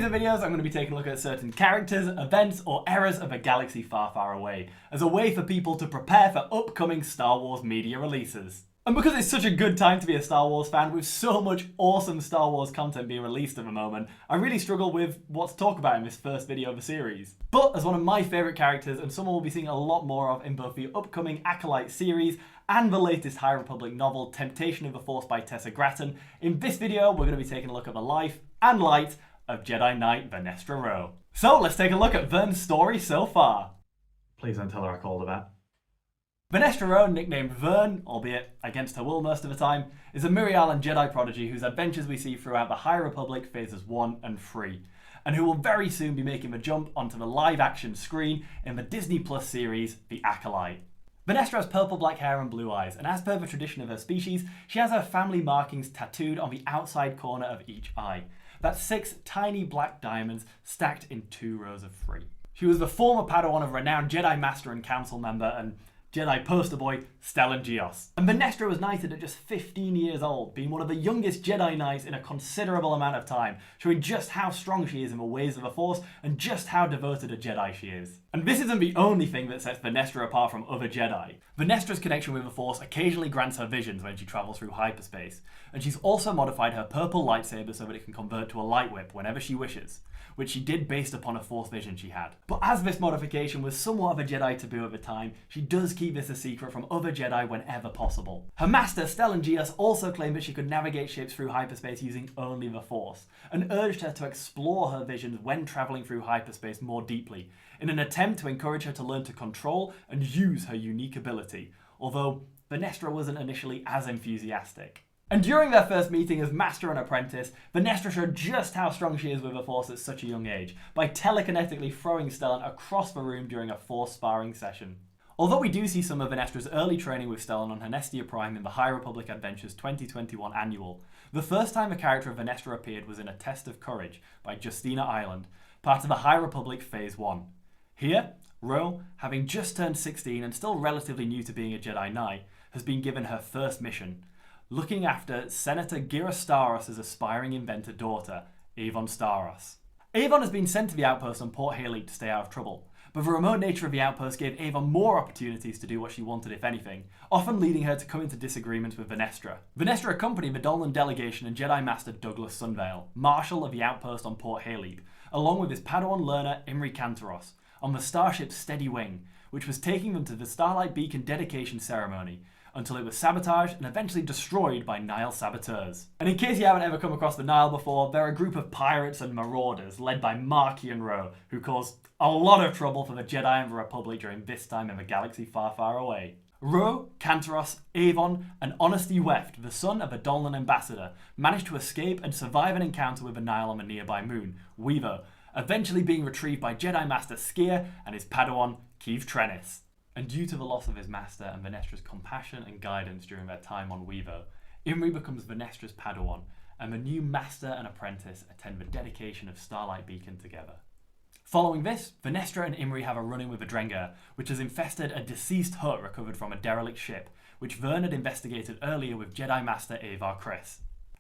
the videos, I'm going to be taking a look at certain characters, events, or eras of a galaxy far, far away, as a way for people to prepare for upcoming Star Wars media releases. And because it's such a good time to be a Star Wars fan, with so much awesome Star Wars content being released at the moment, I really struggle with what to talk about in this first video of the series. But as one of my favourite characters, and someone we'll be seeing a lot more of in both the upcoming Acolyte series and the latest High Republic novel, Temptation of the Force by Tessa Gratton, in this video we're going to be taking a look at the life and light of Jedi Knight VERNESTRA RWOH. So let's take a look at Vern's story so far. Please don't tell her I called her that. VERNESTRA RWOH, nicknamed Vern, albeit against her will most of the time, is a Mirialan Jedi prodigy whose adventures we see throughout the High Republic phases 1 and 3, and who will very soon be making the jump onto the live-action screen in the Disney Plus series, The Acolyte. VERNESTRA has purple-black hair and blue eyes, and as per the tradition of her species, she has her family markings tattooed on the outside corner of each eye. That's 6 tiny black diamonds stacked in 2 rows of 3. She was the former Padawan of renowned Jedi Master and Council member and Jedi poster boy Stellan Gios. And VERNESTRA was knighted at just 15 years old, being one of the youngest Jedi Knights in a considerable amount of time, showing just how strong she is in the ways of the Force and just how devoted a Jedi she is. And this isn't the only thing that sets VERNESTRA apart from other Jedi. VERNESTRA's connection with the Force occasionally grants her visions when she travels through hyperspace, and she's also modified her purple lightsaber so that it can convert to a light whip whenever she wishes, which she did based upon a Force vision she had. But as this modification was somewhat of a Jedi taboo at the time, she does keep this a secret from other Jedi whenever possible. Her master, Stellan Gios, also claimed that she could navigate ships through hyperspace using only the Force, and urged her to explore her visions when travelling through hyperspace more deeply, in an attempt to encourage her to learn to control and use her unique ability, although VERNESTRA wasn't initially as enthusiastic. And during their first meeting as master and apprentice, VERNESTRA showed just how strong she is with the Force at such a young age, by telekinetically throwing Stellan across the room during a Force sparring session. Although we do see some of VERNESTRA's early training with Stellan on Hernestia Prime in the High Republic Adventures 2021 annual, the first time the character of VERNESTRA appeared was in A Test of Courage by Justina Island, part of the High Republic Phase 1. Here, RWOH, having just turned 16 and still relatively new to being a Jedi Knight, has been given her first mission, looking after Senator Gira Staros' aspiring inventor daughter, Avon Staros. Avon has been sent to the outpost on Port Haley to stay out of trouble, but the remote nature of the outpost gave Avon more opportunities to do what she wanted, if anything, often leading her to come into disagreements with VERNESTRA. VERNESTRA accompanied the Dolnan delegation and Jedi Master Douglas Sunvale, Marshal of the outpost on Port Haley, along with his Padawan learner Imri Kantaros, on the starship Steady Wing, which was taking them to the Starlight Beacon dedication ceremony, until it was sabotaged and eventually destroyed by Nihil saboteurs. And in case you haven't ever come across the Nihil before, they're a group of pirates and marauders led by Marky and RWOH, who caused a lot of trouble for the Jedi and the Republic during this time in the galaxy far, far away. RWOH, Kantaros, Avon, and Honesty Weft, the son of a Dolnan ambassador, managed to escape and survive an encounter with the Nihil on the nearby moon, Weaver, eventually being retrieved by Jedi Master Skier and his Padawan, Keeve Trennis. And due to the loss of his master and VERNESTRA's compassion and guidance during their time on Weaver, Imri becomes VERNESTRA's Padawan, and the new master and apprentice attend the dedication of Starlight Beacon together. Following this, VERNESTRA and Imri have a run-in with a Drengir, which has infested a deceased hut recovered from a derelict ship, which Vern had investigated earlier with Jedi Master Avar Kriss.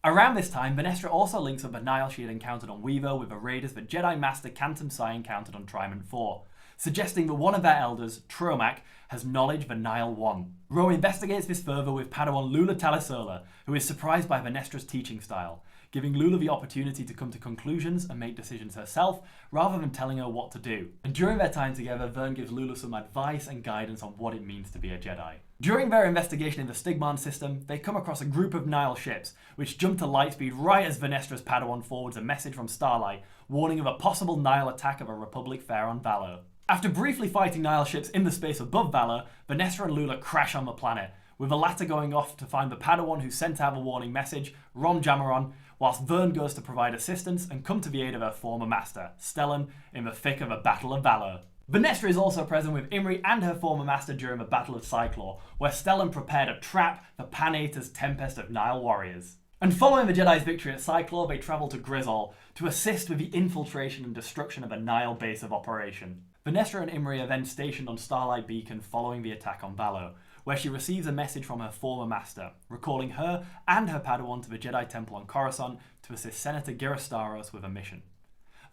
Around this time, VERNESTRA also links up the Nihil she had encountered on Weaver with the raiders that Jedi Master Cantum Sai encountered on Triment 4, suggesting that one of their elders, Tromac, has knowledge the Nihil won. RWOH investigates this further with Padawan Lula Talisola, who is surprised by VERNESTRA's teaching style, giving Lula the opportunity to come to conclusions and make decisions herself, rather than telling her what to do. And during their time together, Vern gives Lula some advice and guidance on what it means to be a Jedi. During their investigation in the Stigman system, they come across a group of Nihil ships, which jump to lightspeed right as VERNESTRA's Padawan forwards a message from Starlight, warning of a possible Nihil attack of a Republic fair on Valor. After briefly fighting Nihil ships in the space above Valor, VERNESTRA and Lula crash on the planet, with the latter going off to find the Padawan who sent out the warning message, Rom Jamaron, whilst Vern goes to provide assistance and come to the aid of her former master, Stellan, in the thick of a Battle of Valor. VERNESTRA is also present with Imri and her former master during the Battle of Cyclor, where Stellan prepared a trap for Panaita's tempest of Nihil warriors. And following the Jedi's victory at Cyclor, they travel to Grizzol to assist with the infiltration and destruction of a Nihil base of operation. VERNESTRA and Imri are then stationed on Starlight Beacon following the attack on Valor, where she receives a message from her former master, recalling her and her Padawan to the Jedi Temple on Coruscant to assist Senator Gira Staros with a mission.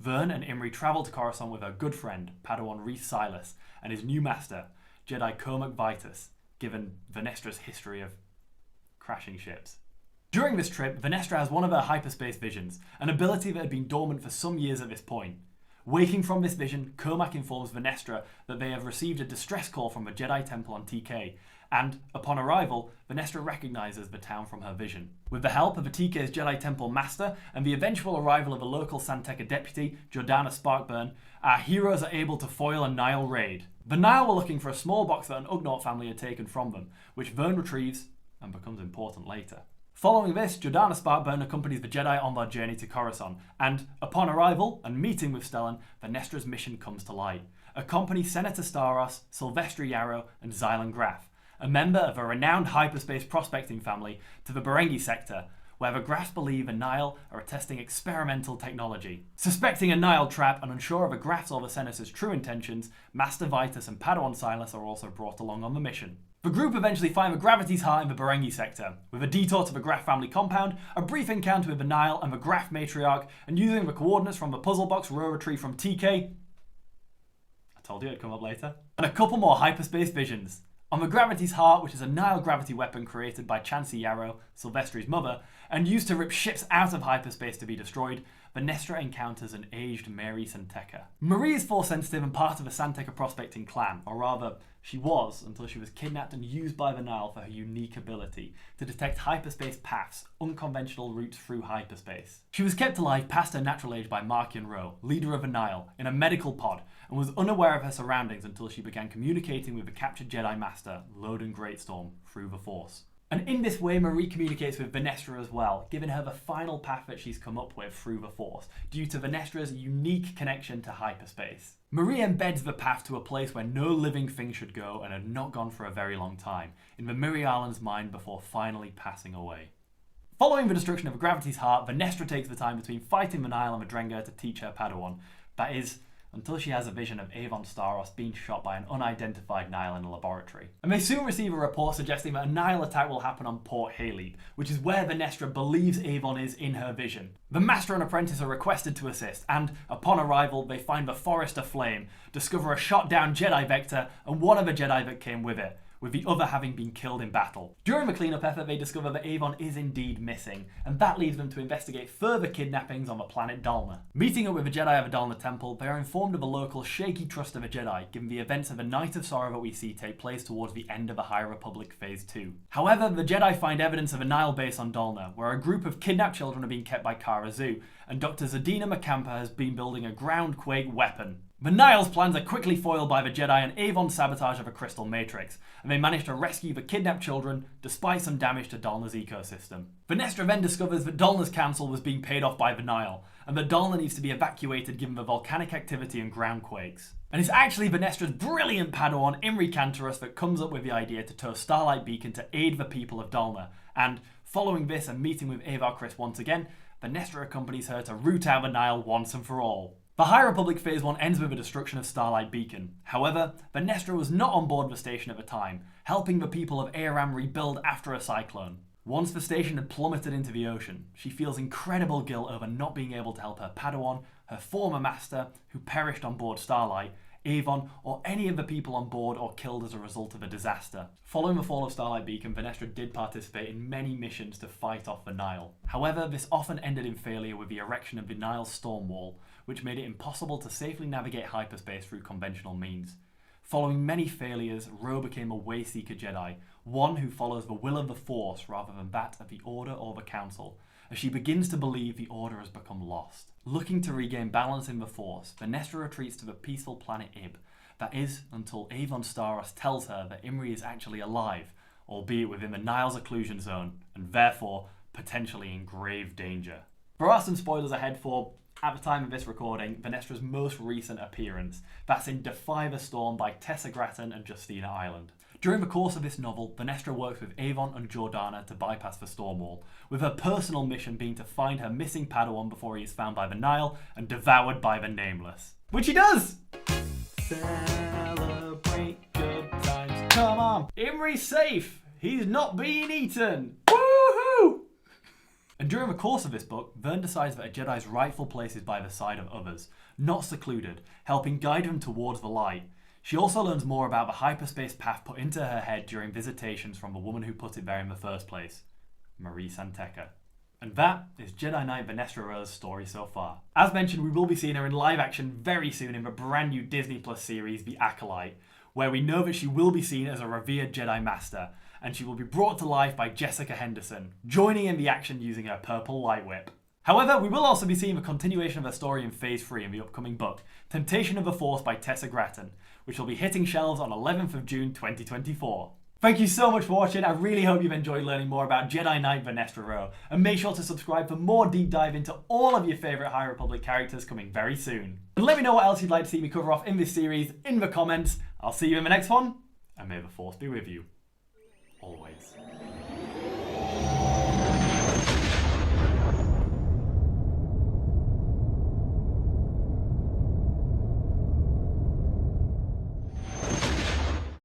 Vern and Imri travel to Coruscant with her good friend, Padawan Reese Silas, and his new master, Jedi Cormac Vitus, given Vernestra's history of crashing ships. During this trip, Vernestra has one of her hyperspace visions, an ability that had been dormant for some years at this point. Waking from this vision, Cormac informs Vernestra that they have received a distress call from a Jedi temple on TK, and, upon arrival, Vernestra recognises the town from her vision. With the help of a TK's Jedi Temple Master and the eventual arrival of a local Santeca deputy, Jordana Sparkburn, our heroes are able to foil a Nihil raid. The Nihil were looking for a small box that an Ugnaught family had taken from them, which Vern retrieves and becomes important later. Following this, Jordana Sparkburn accompanies the Jedi on their journey to Coruscant, and, upon arrival and meeting with Stellan, Vernestra's mission comes to light. Accompany Senator Staros, Sylvester Yarrow, and Xylan Graf, a member of a renowned hyperspace prospecting family, to the Berengi sector, where the Grafs believe a Nihil are testing experimental technology. Suspecting a Nihil trap and unsure of the Grafs or the Senator's true intentions, Master Vitus and Padawan Silas are also brought along on the mission. The group eventually find the Gravity's Heart in the Berengi sector, with a detour to the Graf family compound, a brief encounter with the Nihil and the Graf matriarch, and using the coordinates from the puzzle box row retrieved from TK. I told you it'd come up later. And a couple more hyperspace visions. On the Gravity's Heart, which is a Nihil gravity weapon created by Chancey Yarrow, Sylvester's mother, and used to rip ships out of hyperspace to be destroyed, Vernestra encounters an aged Mary Santeca. Marie is Force sensitive and part of the Santeca prospecting clan, or rather, she was until she was kidnapped and used by the Nihil for her unique ability to detect hyperspace paths, unconventional routes through hyperspace. She was kept alive past her natural age by Markian Ro, leader of the Nihil, in a medical pod, and was unaware of her surroundings until she began communicating with the captured Jedi Master, Loden Greatstorm, through the Force. And in this way, Marie communicates with Vernestra as well, giving her the final path that she's come up with through the Force, due to Vernestra's unique connection to hyperspace. Marie embeds the path to a place where no living thing should go and had not gone for a very long time, in the Mirialan's mind before finally passing away. Following the destruction of Gravity's Heart, Vernestra takes the time between fighting the Nihil and the Drengir to teach her Padawan. That is, until she has a vision of Avon Staros being shot by an unidentified Nihil in a laboratory. And they soon receive a report suggesting that a Nihil attack will happen on Port Haleb, which is where Vernestra believes Avon is in her vision. The Master and Apprentice are requested to assist, and, upon arrival, they find the forest aflame, discover a shot-down Jedi Vector, and one of the Jedi that came with it, with the other having been killed in battle. During the cleanup effort, they discover that Avon is indeed missing, and that leads them to investigate further kidnappings on the planet Dalna. Meeting up with the Jedi of the Dalna Temple, they are informed of a local shaky trust of the Jedi, given the events of the Night of Sorrow that we see take place towards the end of the High Republic Phase 2. However, the Jedi find evidence of a Nihil base on Dalna, where a group of kidnapped children are being kept by Cara Zoo, and Dr. Zadina Macampa has been building a groundquake weapon. The Nihil's plans are quickly foiled by the Jedi and Avon's sabotage of a crystal matrix, and they manage to rescue the kidnapped children despite some damage to Dalna's ecosystem. Vernestra then discovers that Dalna's council was being paid off by the Nihil, and that Dalna needs to be evacuated given the volcanic activity and groundquakes. And it's actually Vernestra's brilliant Padawan Imri Cantorus that comes up with the idea to tow Starlight Beacon to aid the people of Dalna, and following this and meeting with Avar Kriss once again, Vernestra accompanies her to root out the Nihil once and for all. The High Republic Phase 1 ends with the destruction of Starlight Beacon. However, Vernestra was not on board the station at the time, helping the people of Aram rebuild after a cyclone. Once the station had plummeted into the ocean, she feels incredible guilt over not being able to help her Padawan, her former master, who perished on board Starlight, Avon, or any of the people on board or killed as a result of a disaster. Following the fall of Starlight Beacon, Vernestra did participate in many missions to fight off the Nihil. However, this often ended in failure with the erection of the Nihil's storm wall, which made it impossible to safely navigate hyperspace through conventional means. Following many failures, Ro became a Wayseeker Jedi, one who follows the will of the Force rather than that of the Order or the Council, as she begins to believe the Order has become lost. Looking to regain balance in the Force, Vernestra retreats to the peaceful planet Ib, that is, until Avon Staros tells her that Imri is actually alive, albeit within the Nihil's occlusion zone, and therefore potentially in grave danger. There are some spoilers ahead for, at the time of this recording, Vernestra's most recent appearance. That's in Defy the Storm by Tessa Grattan and Justina Ireland. During the course of this novel, Vernestra works with Avon and Jordana to bypass the storm wall, with her personal mission being to find her missing Padawan before he is found by the Nihil and devoured by the Nameless. Which he does! Celebrate good times. Come on! Imri's safe! He's not being eaten! Woohoo! And during the course of this book, Vern decides that a Jedi's rightful place is by the side of others, not secluded, helping guide them towards the light. She also learns more about the hyperspace path put into her head during visitations from the woman who put it there in the first place, Marie Santeca. And that is Jedi Knight Vernestra Rwoh's story so far. As mentioned, we will be seeing her in live action very soon in the brand new Disney Plus series, The Acolyte, where we know that she will be seen as a revered Jedi Master, and she will be brought to life by Jessica Henderson, joining in the action using her purple light whip. However, we will also be seeing the continuation of her story in Phase 3 in the upcoming book, Temptation of the Force by Tessa Gratton, which will be hitting shelves on 11th of June 2024. Thank you so much for watching. I really hope you've enjoyed learning more about Jedi Knight Vernestra Rwoh, and make sure to subscribe for more deep dive into all of your favourite High Republic characters coming very soon. And let me know what else you'd like to see me cover off in this series in the comments. I'll see you in the next one, and may the Force be with you. Always.